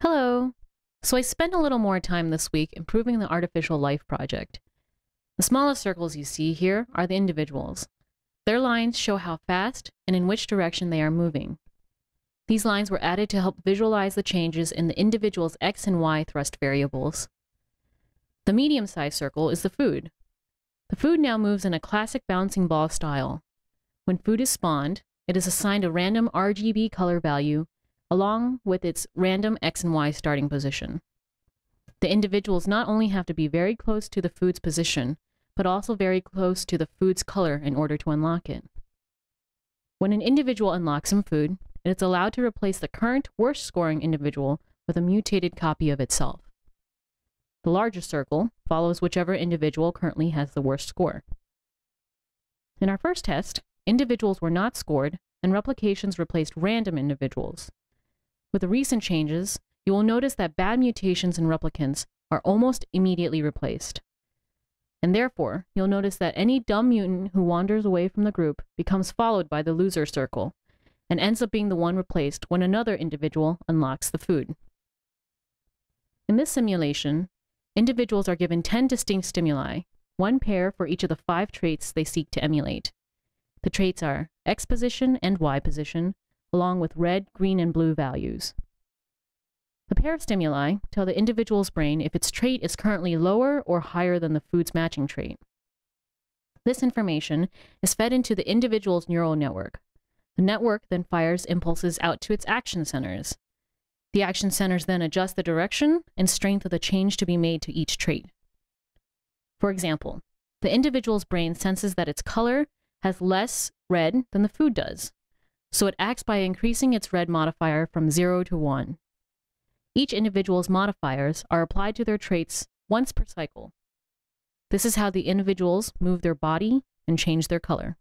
Hello. So I spent a little more time this week improving the artificial life project. The smallest circles you see here are the individuals. Their lines show how fast and in which direction they are moving. These lines were added to help visualize the changes in the individual's X and Y thrust variables. The medium-sized circle is the food. The food now moves in a classic bouncing ball style. When food is spawned, it is assigned a random RGB color value along with its random X and Y starting position. The individuals not only have to be very close to the food's position, but also very close to the food's color in order to unlock it. When an individual unlocks some food, it is allowed to replace the current worst scoring individual with a mutated copy of itself. The larger circle follows whichever individual currently has the worst score. In our first test, individuals were not scored and replications replaced random individuals. With the recent changes, you will notice that bad mutations and replicants are almost immediately replaced. And therefore, you'll notice that any dumb mutant who wanders away from the group becomes followed by the loser circle and ends up being the one replaced when another individual unlocks the food. In this simulation, individuals are given 10 distinct stimuli, one pair for each of the 5 traits they seek to emulate. The traits are X position and Y position, along with red, green, and blue values. The pair of stimuli tell the individual's brain if its trait is currently lower or higher than the food's matching trait. This information is fed into the individual's neural network. The network then fires impulses out to its action centers. The action centers then adjust the direction and strength of the change to be made to each trait. For example, the individual's brain senses that its color has less red than the food does, so it acts by increasing its red modifier from 0 to 1. Each individual's modifiers are applied to their traits once per cycle. This is how the individuals move their body and change their color.